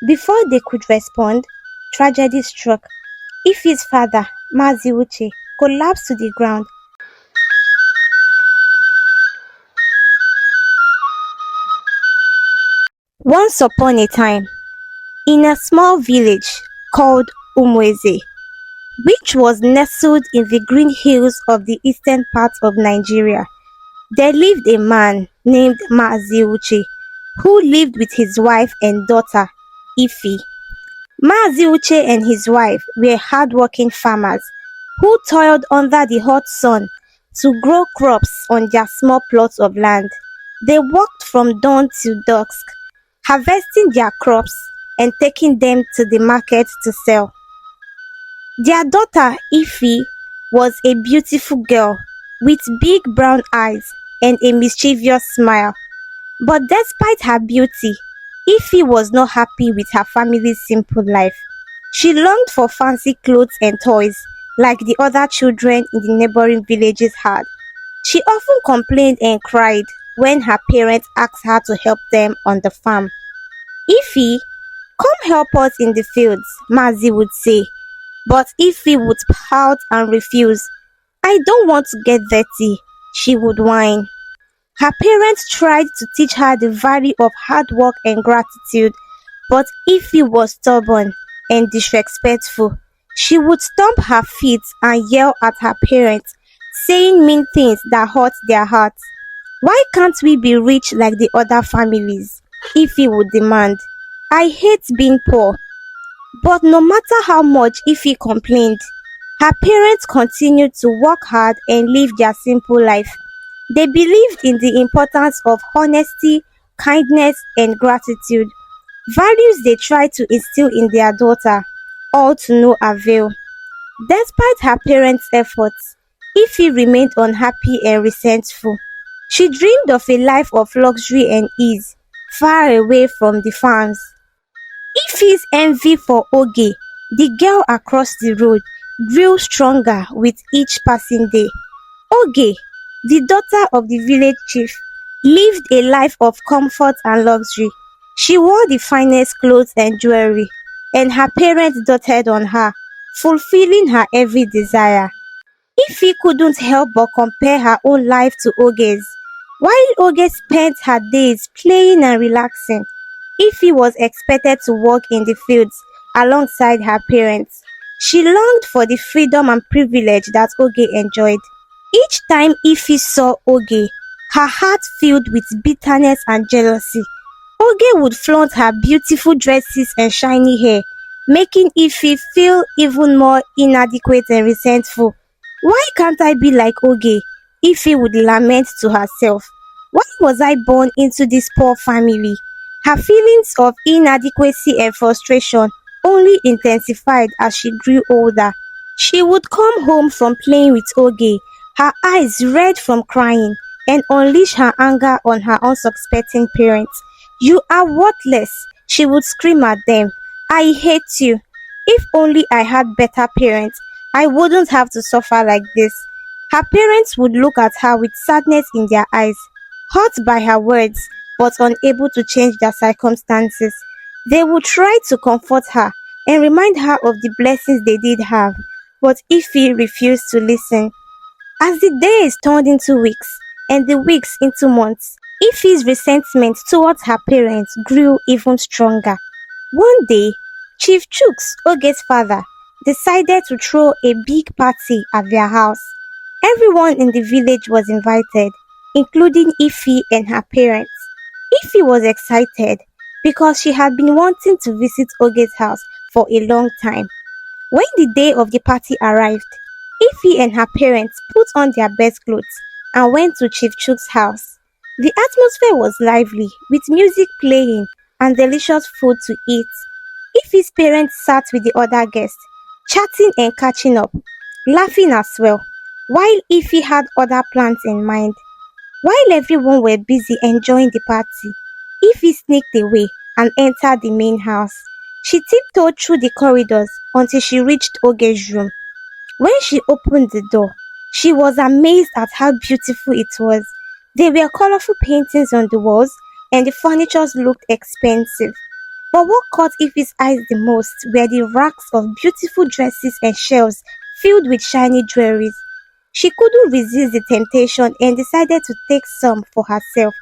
Before they could respond, tragedy struck. Ife's father, Mazi collapsed to the ground. Once upon a time, in a small village called Umweze, which was nestled in the green hills of the eastern part of Nigeria, there lived a man named Mazi who lived with his wife and daughter, Ife. Mazi and his wife were hardworking farmers who toiled under the hot sun to grow crops on their small plots of land. They worked from dawn till dusk, harvesting their crops and taking them to the market to sell. Their daughter Ife was a beautiful girl with big brown eyes and a mischievous smile. But despite her beauty, Ife was not happy with her family's simple life. She longed for fancy clothes and toys like the other children in the neighboring villages had. She often complained and cried when her parents asked her to help them on the farm. Ife, come help us in the fields, Mazi would say. But Ife would pout and refuse. I don't want to get dirty, she would whine. Her parents tried to teach her the value of hard work and gratitude, but Ife was stubborn and disrespectful. She would stomp her feet and yell at her parents, saying mean things that hurt their hearts. Why can't we be rich like the other families? Ife would demand. I hate being poor. But no matter how much Ife complained, her parents continued to work hard and live their simple life. They believed in the importance of honesty, kindness, and gratitude, values they tried to instill in their daughter, all to no avail. Despite her parents' efforts, Ife remained unhappy and resentful. She dreamed of a life of luxury and ease, far away from the farms. Ife's envy for Oge, the girl across the road, grew stronger with each passing day. Oge, the daughter of the village chief, lived a life of comfort and luxury. She wore the finest clothes and jewelry, and her parents doted on her, fulfilling her every desire. Ife couldn't help but compare her own life to Oge's. While Oge spent her days playing and relaxing, Ife was expected to work in the fields alongside her parents. She longed for the freedom and privilege that Oge enjoyed. Each time Ife saw Oge, her heart filled with bitterness and jealousy. Oge would flaunt her beautiful dresses and shiny hair, making Ife feel even more inadequate and resentful. Why can't I be like Oge? Ife would lament to herself. Why was I born into this poor family? Her feelings of inadequacy and frustration only intensified as she grew older. She would come home from playing with Oge, her eyes red from crying, and unleash her anger on her unsuspecting parents. You are worthless, she would scream at them. I hate you. If only I had better parents, I wouldn't have to suffer like this. Her parents would look at her with sadness in their eyes, hurt by her words, but unable to change their circumstances. They would try to comfort her and remind her of the blessings they did have, but Ife refused to listen. As the days turned into weeks and the weeks into months, Ife's resentment towards her parents grew even stronger. One day, Chief Chooks, Oge's father, decided to throw a big party at their house. Everyone in the village was invited, including Ife and her parents. Ife was excited because she had been wanting to visit Oge's house for a long time. When the day of the party arrived, Ife and her parents put on their best clothes and went to Chief Chook's house. The atmosphere was lively, with music playing and delicious food to eat. Ife's parents sat with the other guests, chatting and catching up, laughing as well, while Ife had other plans in mind. While everyone were busy enjoying the party, Ife sneaked away and entered the main house. She tiptoed through the corridors until she reached Oge's room. When she opened the door, she was amazed at how beautiful it was. There were colorful paintings on the walls and the furniture looked expensive. But what caught Ife's eyes the most were the racks of beautiful dresses and shelves filled with shiny jewelries. She couldn't resist the temptation and decided to take some for herself.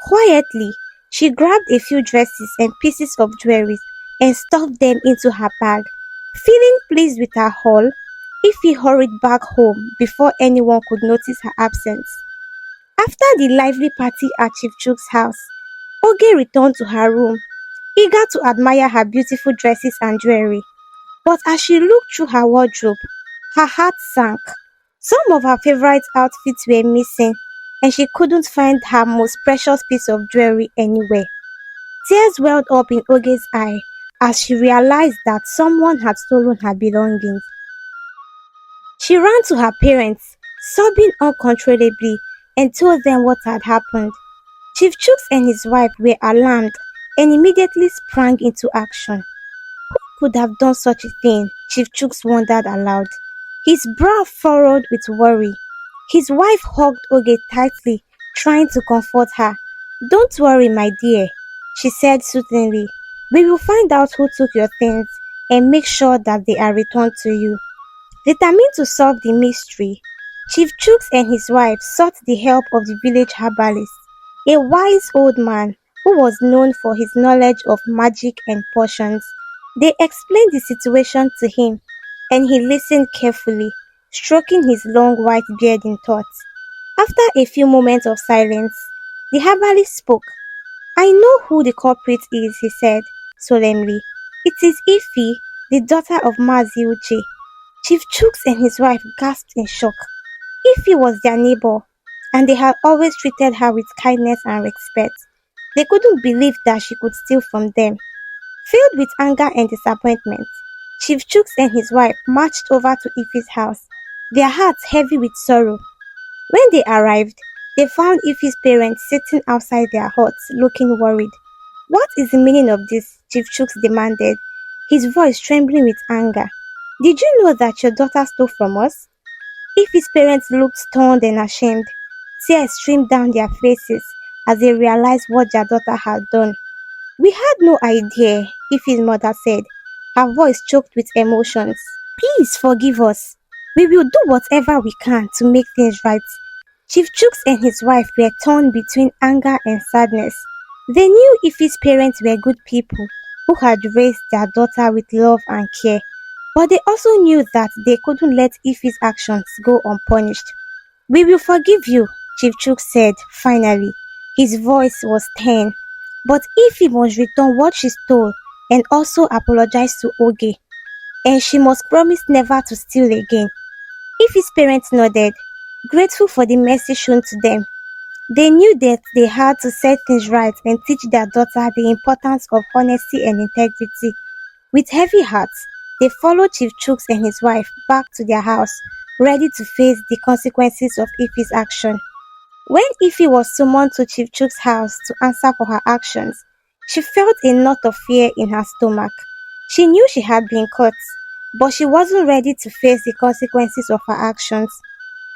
Quietly, she grabbed a few dresses and pieces of jewelry and stuffed them into her bag. Feeling pleased with her haul, Ify hurried back home before anyone could notice her absence. After the lively party at Chief Chook's house, Oge returned to her room, eager to admire her beautiful dresses and jewelry. But as she looked through her wardrobe, her heart sank. Some of her favorite outfits were missing, and she couldn't find her most precious piece of jewelry anywhere. Tears welled up in Oge's eye as she realized that someone had stolen her belongings. She ran to her parents, sobbing uncontrollably, and told them what had happened. Chief Chooks and his wife were alarmed and immediately sprang into action. Could have done such a thing? Chief Chooks wondered aloud. His brow furrowed with worry. His wife hugged Oge tightly, trying to comfort her. Don't worry, my dear, she said soothingly. We will find out who took your things and make sure that they are returned to you. Determined to solve the mystery, Chief Chooks and his wife sought the help of the village herbalist, a wise old man who was known for his knowledge of magic and potions. They explained the situation to him, and he listened carefully, stroking his long white beard in thought. After a few moments of silence, the herbalist spoke. I know who the culprit is, he said solemnly. It is Ify, the daughter of Mazi Uche. Chief Chooks and his wife gasped in shock. Ify was their neighbor, and they had always treated her with kindness and respect. They couldn't believe that she could steal from them. Filled with anger and disappointment, Chief Chooks and his wife marched over to Ify's house, their hearts heavy with sorrow. When they arrived, they found Ify's parents sitting outside their huts looking worried. What is the meaning of this? Chief Chooks demanded, his voice trembling with anger. Did you know that your daughter stole from us? Ify's parents looked stunned and ashamed. Tears streamed down their faces as they realized what their daughter had done. We had no idea, Ify's mother said, her voice choked with emotions. Please forgive us. We will do whatever we can to make things right. Chief Chooks and his wife were torn between anger and sadness. They knew Ify's parents were good people who had raised their daughter with love and care, but they also knew that they couldn't let Ify's actions go unpunished. We will forgive you, Chief Chooks said finally. His voice was stern. But Ify must return what she stole and also apologize to Oge, and she must promise never to steal again. Ify's parents nodded, grateful for the mercy shown to them. They knew that they had to set things right and teach their daughter the importance of honesty and integrity. With heavy hearts, they followed Chief Chooks and his wife back to their house, ready to face the consequences of Ify's action. When Ify was summoned to Chief Chook's house to answer for her actions, she felt a knot of fear in her stomach. She knew she had been caught, but she wasn't ready to face the consequences of her actions.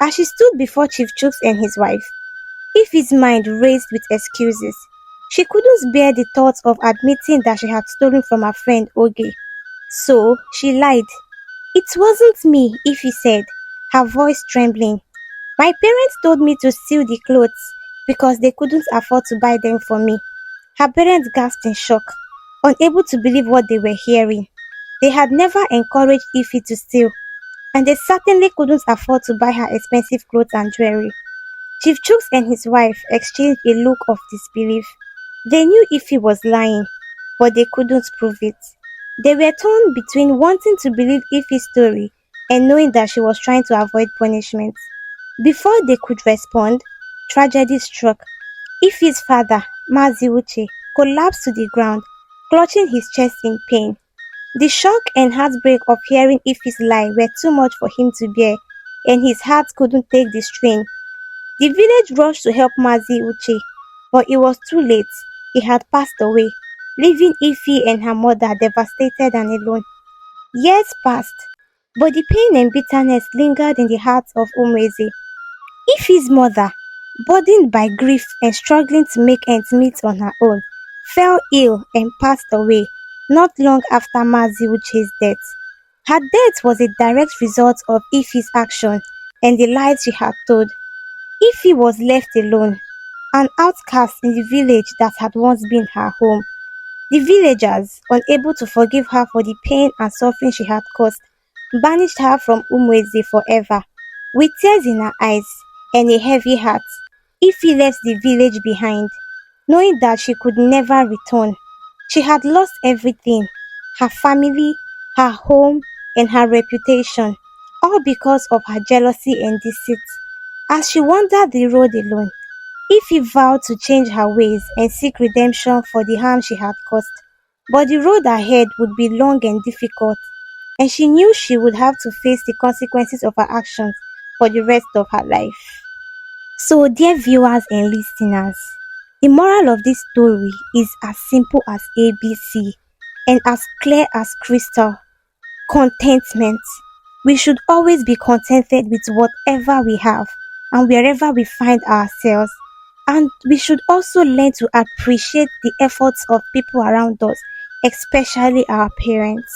As she stood before Chief Chooks and his wife, Ify's mind raced with excuses. She couldn't bear the thought of admitting that she had stolen from her friend Oge. So, she lied. It wasn't me, Ify said, her voice trembling. My parents told me to steal the clothes because they couldn't afford to buy them for me. Her parents gasped in shock, unable to believe what they were hearing. They had never encouraged Ify to steal, and they certainly couldn't afford to buy her expensive clothes and jewelry. Chief Chooks and his wife exchanged a look of disbelief. They knew Ify was lying, but they couldn't prove it. They were torn between wanting to believe Ify's story and knowing that she was trying to avoid punishment. Before they could respond, tragedy struck. Ify's father, Mazi Uche, collapsed to the ground, clutching his chest in pain. The shock and heartbreak of hearing Ify's lie were too much for him to bear, and his heart couldn't take the strain. The village rushed to help Mazi Uche, but it was too late. He had passed away, leaving Ify and her mother devastated and alone. Years passed, but the pain and bitterness lingered in the heart of Umweze. Ify's mother, burdened by grief and struggling to make ends meet on her own, fell ill and passed away not long after Mazi Uche's death. Her death was a direct result of Ife's action and the lies she had told. Ife was left alone, an outcast in the village that had once been her home. The villagers, unable to forgive her for the pain and suffering she had caused, banished her from Umweze forever. With tears in her eyes and a heavy heart, Ife left the village behind, knowing that she could never return. She had lost everything: her family, her home, and her reputation, all because of her jealousy and deceit. As she wandered the road alone, Ify vowed to change her ways and seek redemption for the harm she had caused. But the road ahead would be long and difficult, and she knew she would have to face the consequences of her actions for the rest of her life. So, dear viewers and listeners, the moral of this story is as simple as ABC and as clear as crystal: contentment. We should always be contented with whatever we have and wherever we find ourselves. And we should also learn to appreciate the efforts of people around us, especially our parents.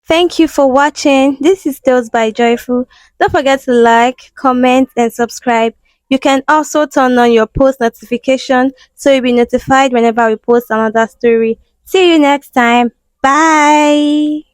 Thank you for watching. This is Tales by Joyful. Don't forget to like, comment, and subscribe. You can also turn on your post notification so you'll be notified whenever we post another story. See you next time. Bye.